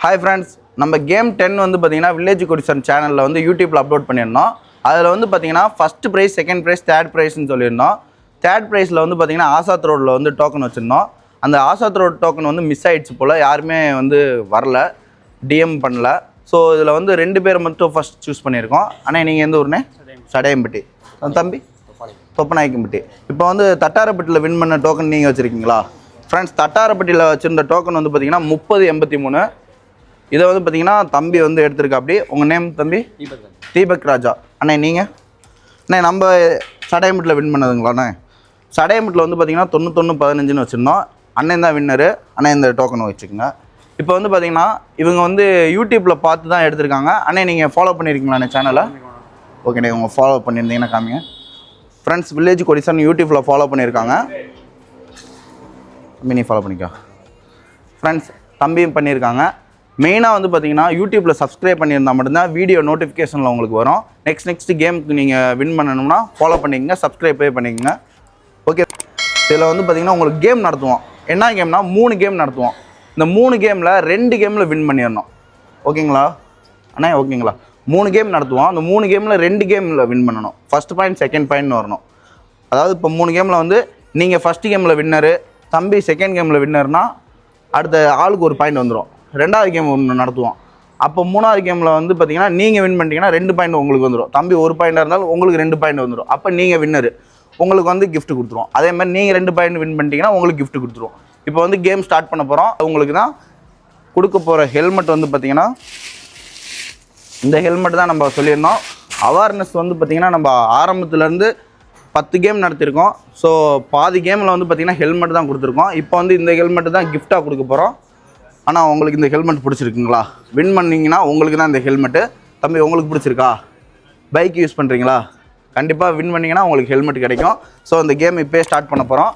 Hi friends, நம்ம game 10 வந்து பார்த்தீங்கன்னா வில்லேஜ் கொடிசன் சேனலில் வந்து யூடியூப்பில் அப்லோட் பண்ணியிருந்தோம். அதில் வந்து பார்த்தீங்கன்னா first prize, second prize, third ப்ரைஸ்ன்னு சொல்லியிருந்தோம். தேர்ட் ப்ரைஸில் வந்து பார்த்தீங்கன்னா ஆசாத் ரோடில் வந்து டோக்கன் வச்சுருந்தோம். அந்த ஆசாத் ரோடு டோக்கன் வந்து மிஸ் ஆகிடுச்சு போல், யாருமே வந்து வரல, டிஎம் பண்ணல. ஸோ இதில் வந்து 2 பேர் மட்டும் ஃபஸ்ட் சூஸ் பண்ணியிருக்கோம். ஆனால் நீங்கள் எந்த ஊருண்ணே? சடையம்பட்டி. தம்பி தொப்பநாயக்கம்பட்டி. இப்போ வந்து தட்டாரப்பட்டியில் வின் பண்ண டோக்கன் நீங்கள் வச்சுருக்கீங்களா? ஃப்ரெண்ட்ஸ், தட்டாரப்பட்டியில் வச்சுருந்த டோக்கன் வந்து பார்த்தீங்கன்னா 3083. இதை வந்து பார்த்தீங்கன்னா தம்பி வந்து எடுத்திருக்கா. அப்படி உங்கள் நேம் தம்பி? தீபக் ராஜா. அண்ணே நீங்கள்? அண்ணே நம்ம சடையம்பட்டில் வின் பண்ணதுங்களாண்ணே? சடையம்பட்டில் வந்து பார்த்தீங்கன்னா 9115 வச்சுருந்தோம். அண்ணன் தான் வின்னரு. அண்ணே இந்த டோக்கனை வச்சுக்கோங்க. இப்போ வந்து பார்த்தீங்கன்னா இவங்க வந்து யூடியூப்பில் பார்த்து தான் எடுத்திருக்காங்க. அண்ணே நீங்கள் ஃபாலோ பண்ணியிருக்கீங்களாண்ணே சேனலை? ஓகேண்ணே, உங்கள் ஃபாலோ பண்ணியிருந்தீங்கன்னா காமிங்க. ஃப்ரெண்ட்ஸ், வில்லேஜ் கொடிசன் யூடியூப்பில் ஃபாலோ பண்ணியிருக்காங்க. தம்பி நீ ஃபாலோ பண்ணிக்கோ. ஃப்ரெண்ட்ஸ், தம்பியும் பண்ணியிருக்காங்க. மெயினாக வந்து பார்த்தீங்கன்னா யூடியூப்பில் சப்ஸ்கிரைப் பண்ணியிருந்தால் மட்டும்தான் வீடியோ நோட்டிஃபிகேஷனில் உங்களுக்கு வரும். நெக்ஸ்ட் கேமுக்கு நீங்கள் வின் பண்ணணும்னா ஃபாலோ பண்ணிக்கங்க, சப்ஸ்கிரைப்பே பண்ணிக்கங்க. ஓகே, இதில் வந்து பார்த்தீங்கன்னா உங்களுக்கு கேம் நடத்துவோம். என்ன கேம்னா 3 கேம் நடத்துவோம். இந்த 3 கேமில் 2 கேமில் வின் பண்ணிடணும். ஓகேங்களா அண்ணா? ஓகேங்களா? 3 கேம் நடத்துவோம். அந்த 3 கேமில் 2 கேமில் வின் பண்ணணும். ஃபஸ்ட் பாயிண்ட், செகண்ட் பாயிண்ட்னு வரணும். அதாவது இப்போ 3 கேமில் வந்து நீங்கள் ஃபஸ்ட்டு கேமில் வின்னரு, தம்பி செகண்ட் கேமில் வின்னர்னா அடுத்த ஆளுக்கு ஒரு பாயிண்ட் வந்துடும். 2வது கேம் ஒன்று நடத்துவோம். அப்போ 3வது கேமில் வந்து பார்த்தீங்கன்னா நீங்கள் வின் பண்ணிட்டீங்கன்னா 2 பாயிண்ட் உங்களுக்கு வந்துடும். தம்பி ஒரு பாயிண்டாக இருந்தாலும் உங்களுக்கு 2 பாயிண்ட் வந்துடும். அப்போ நீங்கள் வின்னரு, உங்களுக்கு வந்து கிஃப்ட் கொடுத்துருவோம். அதே மாதிரி நீங்கள் 2 பாயிண்ட் வின் பண்ணிட்டீங்கன்னா உங்களுக்கு கிஃப்ட் கொடுத்துருவோம். இப்போ வந்து கேம் ஸ்டார்ட் பண்ண போகிறோம். உங்களுக்கு தான் கொடுக்க போகிற ஹெல்மெட் வந்து பார்த்திங்கன்னா இந்த ஹெல்மெட் தான் நம்ம சொல்லியிருந்தோம். அவேர்னஸ் வந்து பார்த்திங்கன்னா நம்ம ஆரம்பத்துலேருந்து 10 கேம் நடத்திருக்கோம். ஸோ பாதி கேமில் வந்து பார்த்திங்கன்னா ஹெல்மெட் தான் கொடுத்துருக்கோம். இப்போ வந்து இந்த ஹெல்மெட் தான் கிஃப்டாக கொடுக்க போகிறோம். ஆனால் உங்களுக்கு இந்த ஹெல்மெட் பிடிச்சிருக்குங்களா? வின் பண்ணிங்கன்னா உங்களுக்கு தான் இந்த ஹெல்மெட்டு. தம்பி உங்களுக்கு பிடிச்சிருக்கா? பைக் யூஸ் பண்ணுறீங்களா? கண்டிப்பாக வின் பண்ணிங்கன்னா உங்களுக்கு ஹெல்மெட் கிடைக்கும். ஸோ இந்த கேம் இப்போயே ஸ்டார்ட் பண்ண போகிறோம்.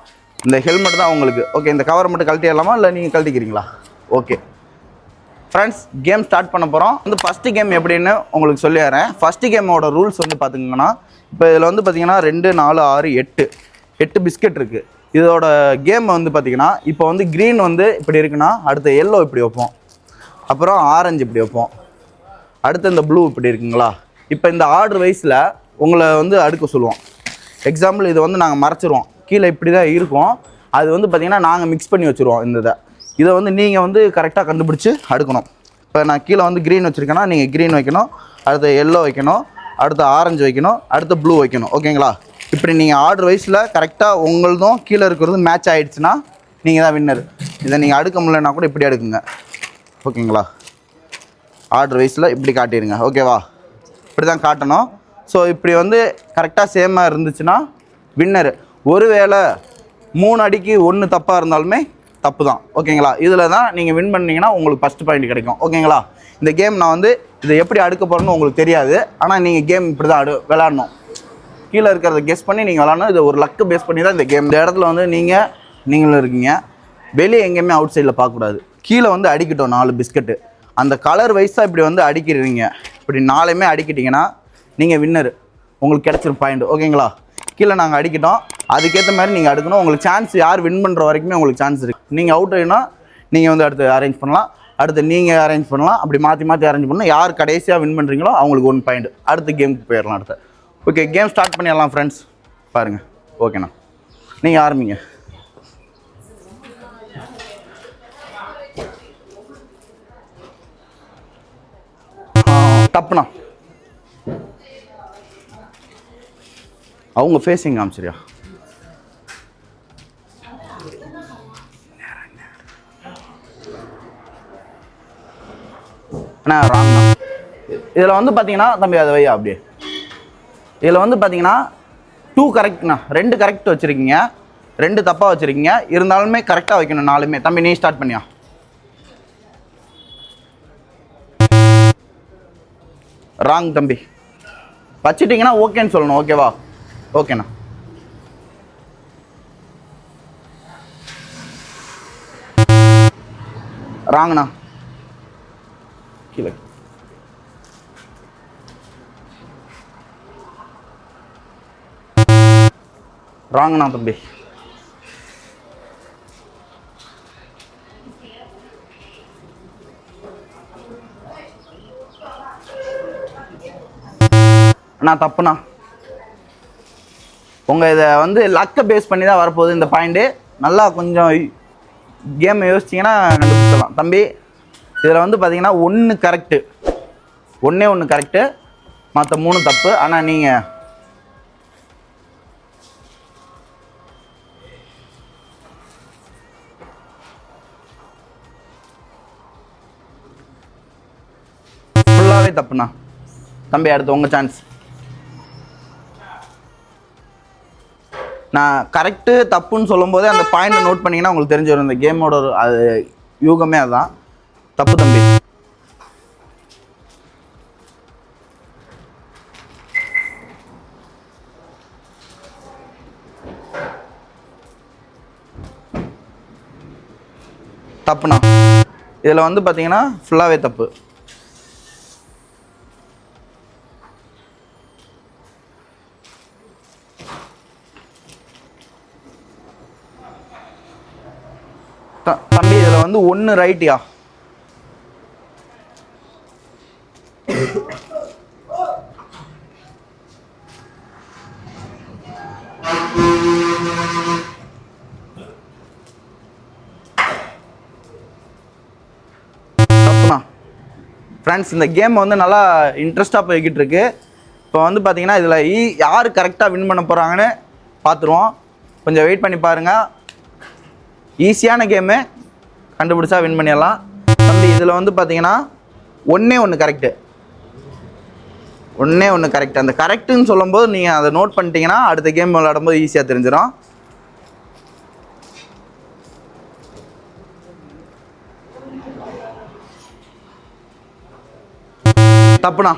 இந்த ஹெல்மெட் தான் உங்களுக்கு. ஓகே, இந்த கவரை மட்டும் கழட்டிடலாமா இல்லை நீங்கள் கழட்டிக்கிறீங்களா? ஓகே ஃப்ரெண்ட்ஸ், கேம் ஸ்டார்ட் பண்ண போகிறோம். வந்து ஃபஸ்ட்டு கேம் எப்படின்னு உங்களுக்கு சொல்லிடுறேன். ஃபஸ்ட்டு கேமோட ரூல்ஸ் வந்து பார்த்திங்கன்னா, இப்போ இதில் வந்து பார்த்திங்கன்னா 2, 4, 6, 8 பிஸ்கெட் இருக்குது. இதோட கேம் வந்து பார்த்திங்கன்னா இப்போ வந்து க்ரீன் வந்து இப்படி இருக்குன்னா அடுத்த எல்லோ இப்படி வைப்போம், அப்புறம் ஆரஞ்சு இப்படி வைப்போம், அடுத்து இந்த ப்ளூ இப்படி இருக்குங்களா. இப்போ இந்த ஆர்டர் வைஸில் உங்களை வந்து அடுக்க சொல்லுவோம். எக்ஸாம்பிள் இது வந்து நாங்கள் மறைச்சிருவோம், கீழே இப்படி தான் இருக்கும். அது வந்து பார்த்திங்கன்னா நாங்கள் மிக்ஸ் பண்ணி வச்சுருவோம். இதை வந்து நீங்கள் வந்து கரெக்டாக கண்டுபிடிச்சி அடுக்கணும். இப்போ நான் கீழே வந்து க்ரீன் வச்சுருக்கேன்னா நீங்கள் க்ரீன் வைக்கணும், அடுத்து எல்லோ வைக்கணும், அடுத்து ஆரஞ்சு வைக்கணும், அடுத்து ப்ளூ வைக்கணும். ஓகேங்களா? இப்படி நீங்கள் ஆர்டர் வைஸில் கரெக்டாக உங்களதும் கீழே இருக்கிறது மேட்ச் ஆகிடுச்சுன்னா நீங்கள் தான் வின்னர். இதை நீங்கள் அடுக்க முடியலன்னா கூட இப்படி அடுக்குங்க. ஓகேங்களா? ஆர்டர் வைஸில் இப்படி காட்டிடுங்க. ஓகேவா? இப்படி தான் காட்டணும். ஸோ இப்படி வந்து கரெக்டாக சேமாக இருந்துச்சுன்னா வின்னர். ஒருவேளை 3 அடிக்கு 1 தப்பாக இருந்தாலுமே தப்பு தான். ஓகேங்களா? இதில் தான் நீங்கள் வின் பண்ணிங்கன்னா உங்களுக்கு ஃபஸ்ட் பாயிண்ட் கிடைக்கும். ஓகேங்களா? இந்த கேம் நான் வந்து இதை எப்படி அடுக்க போகிறேன்னு உங்களுக்கு தெரியாது. ஆனால் நீங்கள் கேம் இப்படி தான் விளாடணும். கீழே இருக்கிறத கெஸ் பண்ணி நீங்கள் விளாடணும். இது ஒரு லக்கு பேஸ் பண்ணி தான் இந்த கேம். இந்த இடத்துல வந்து நீங்களும் இருக்கீங்க. வெளியே எங்கேயுமே அவுட் சைடில் பார்க்கக்கூடாது. கீழே வந்து அடிக்கட்டும் 4 பிஸ்கெட்டு. அந்த கலர் வைஸாக இப்படி வந்து அடிக்கிறீங்க. இப்படி 4மே அடிக்கிட்டிங்கன்னா நீங்கள் வின்னர், உங்களுக்கு கிடச்சிரும் பாயிண்ட். ஓகேங்களா? கீழே நாங்கள் அடிக்கிட்டோம், அதுக்கேற்ற மாதிரி நீங்கள் அடுக்கணும். உங்களுக்கு சான்ஸ், யார் வின் பண்ணுற வரைக்குமே உங்களுக்கு சான்ஸ் இருக்குது. நீங்கள் அவுட் ஆகினா நீங்கள் வந்து அடுத்து அரேஞ்ச் பண்ணலாம், அடுத்து நீங்கள் அரேஞ்ச் பண்ணலாம். அப்படி மாற்றி அரேஞ்ச் பண்ணணும். யார் கடைசியாக வின் பண்ணுறீங்களோ அவங்களுக்கு 1 பாயிண்ட். அடுத்த கேமுக்கு போயிடலாம். அடுத்து ஓகே, கேம் ஸ்டார்ட் பண்ணிடலாம் ஃப்ரெண்ட்ஸ். பாருங்கள். ஓகேண்ணா, நீங்கள் ஆரம்பிங்க. தப்புண்ணா, அவங்க ஃபேஸிங் காமிச்சிரியா? அண்ணா ராங்ண்ணா. இதில் வந்து பார்த்தீங்கன்னா தம்பி அதை வையா அப்படியே. இதில் வந்து பார்த்தீங்கன்னா 2 கரெக்ட்ண்ணா, 2 கரெக்ட் வச்சுருக்கீங்க, 2 தப்பாக வச்சுருக்கீங்க. இருந்தாலுமே கரெக்டாக வைக்கணும் 4மே. தம்பி நீ ஸ்டார்ட் பண்ணியா? ராங் தம்பி. வச்சுட்டிங்கன்னா ஓகேன்னு சொல்லணும். ஓகேவா? ஓகேண்ணா. ராங்ண்ணா. கீழே ராங்ண்ணா தம்பி. நான் தப்புண்ணா. உங்கள் இதை வந்து லக்கை பேஸ் பண்ணி தான் வரப்போகுது இந்த பாயிண்ட்டு. நல்லா கொஞ்சம் கேம் யோசிச்சிங்கன்னா கண்டுபிடிச்சிடலாம். தம்பி இதில் வந்து பார்த்தீங்கன்னா 1 கரெக்டு, ஒன்றே 1 கரெக்டு, மற்ற 3 தப்பு. ஆனால் நீங்கள் ஃபுல்லாகவே தப்புண்ணா. தம்பி அடுத்து உங்கள் சான்ஸ். நான் கரெக்டு தப்புன்னு சொல்லும்போதே அந்த பாயிண்ட் நோட் பண்ணிங்கன்னா உங்களுக்கு தெரிஞ்சு வரும். இந்த கேமோட அது யூகமே அதுதான். தப்பு தம்பி. தப்புண்ணா. இதில் வந்து பார்த்தீங்கன்னா ஃபுல்லாகவே தப்பு. தம்பி இதில் வந்து 1 ரைட்டியா. தப்புண்ணா. ஃப்ரெண்ட்ஸ் இந்த கேம் வந்து நல்லா இன்ட்ரெஸ்டாக போய்கிட்டு இருக்கு. இப்போ வந்து பார்த்தீங்கன்னா இதில் யார் கரெக்டாக வின் பண்ண போகிறாங்கன்னு பார்த்துருவோம். கொஞ்சம் வெயிட் பண்ணி பாருங்கள். ஈஸியான கேமு, கண்டுபிடிச்சா வின் பண்ணிடலாம். தம்பி இதில் வந்து பார்த்தீங்கன்னா 1 கரெக்டு, 1 கரெக்ட். அந்த கரெக்டுன்னு சொல்லும்போது நீங்கள் அதை நோட் பண்ணிட்டீங்கன்னா அடுத்த கேம் விளையாடும்போது ஈஸியாக தெரிஞ்சிடும். தப்புண்ணா.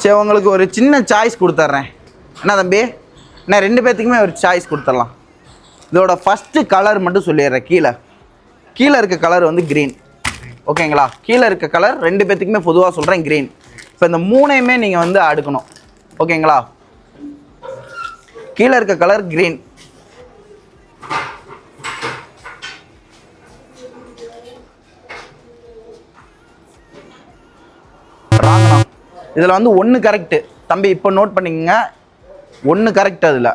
சரி உங்களுக்கு ஒரு சின்ன சாய்ஸ் கொடுத்துட்றேன். என்ன தம்பி, நான் 2 பேர்த்துக்குமே ஒரு சாய்ஸ் கொடுத்துடலாம். இதோட ஃபஸ்ட்டு கலர் மட்டும் சொல்லிடுறேன். கீழே இருக்க கலர் வந்து க்ரீன். ஓகேங்களா? கீழே இருக்க கலர் 2 பேர்த்துக்குமே பொதுவாக சொல்கிறேன் க்ரீன். இப்போ இந்த 3ஐயுமே நீங்கள் வந்து அடுக்கணும். ஓகேங்களா? கீழே இருக்க கலர் க்ரீன். ராங்கண்ணா. இதில் வந்து 1 கரெக்டு. தம்பி இப்போ நோட் பண்ணிக்கங்க, 1 கரெக்ட். அதில்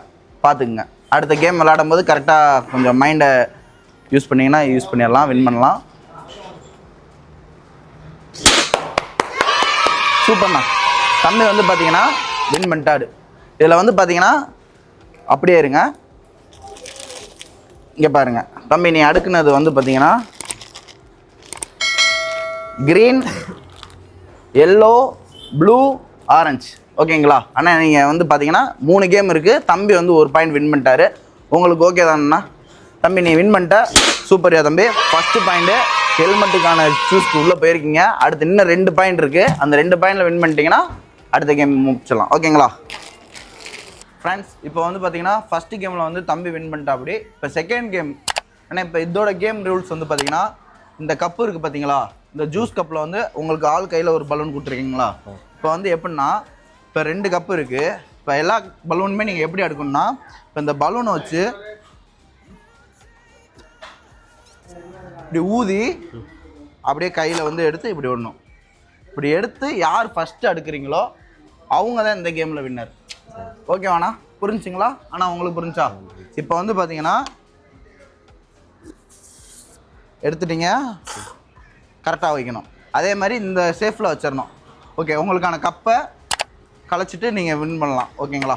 பார்த்துக்குங்க. அடுத்த கேம் விளையாடும் போது கரெக்டாக கொஞ்சம் மைண்டை யூஸ் பண்ணிங்கன்னா யூஸ் பண்ணிடலாம், வின் பண்ணலாம். சூப்பர்ண்ணா. தம்பி வந்து பார்த்தீங்கன்னா வின் பண்ணிட்டாடு. இதில் வந்து பார்த்தீங்கன்னா அப்படியே இருங்க, இங்கே பாருங்கள். தம்பி நீ அடுக்குனது வந்து பார்த்தீங்கன்னா க்ரீன், எல்லோ, ப்ளூ, ஆரஞ்சு. ஓகேங்களா? ஆனால் நீங்கள் வந்து பார்த்தீங்கன்னா 3 கேம் இருக்குது. தம்பி வந்து 1 பாயிண்ட் வின் பண்ணிட்டாரு. உங்களுக்கு ஓகே தானண்ணா? தம்பி நீ வின் பண்ணிட்ட. சூப்பர்யா தம்பி. ஃபஸ்ட்டு பாயிண்ட்டு ஹெல்மெட்டுக்கான சூஸ்க்கு உள்ளே போயிருக்கீங்க. அடுத்து இன்னும் 2 பாயிண்ட் இருக்குது. அந்த 2 பாயிண்டில் வின் பண்ணிட்டீங்கன்னா அடுத்த கேம் முடிச்சிடலாம். ஓகேங்களா ஃப்ரெண்ட்ஸ்? இப்போ வந்து பார்த்தீங்கன்னா ஃபஸ்ட்டு கேமில் வந்து தம்பி வின் பண்ணிட்டா. அப்படி இப்போ செகண்ட் கேம். ஆனால் இப்போ இதோட கேம் ரூல்ஸ் வந்து பார்த்தீங்கன்னா இந்த கப்பு இருக்குது பார்த்தீங்களா? இந்த ஜூஸ் கப்பில் வந்து உங்களுக்கு ஆள் கையில் ஒரு பலூன் கொடுத்துருக்கீங்களா? இப்போ வந்து எப்படின்னா இப்போ 2 கப்பு இருக்குது. இப்போ எல்லா பலூனுமே நீங்கள் எப்படி எடுக்கணும்னா இப்போ இந்த பலூனை வச்சு இப்படி ஊதி அப்படியே கையில் வந்து எடுத்து இப்படி விடணும். இப்படி எடுத்து யார் ஃபஸ்ட்டு அடுக்குறீங்களோ அவங்க தான் இந்த கேமில் வின்னர். ஓகேவாண்ணா? புரிஞ்சுங்களா? ஆனால் உங்களுக்கு புரிஞ்சா? இப்போ வந்து பார்த்தீங்கன்னா எடுத்துட்டீங்க, கரெக்டாக வைக்கணும். அதே மாதிரி இந்த சேஃபில் வச்சிடணும். ஓகே, உங்களுக்கான கப்பை கலைச்சிட்டு நீங்கள் வின் பண்ணலாம். ஓகேங்களா?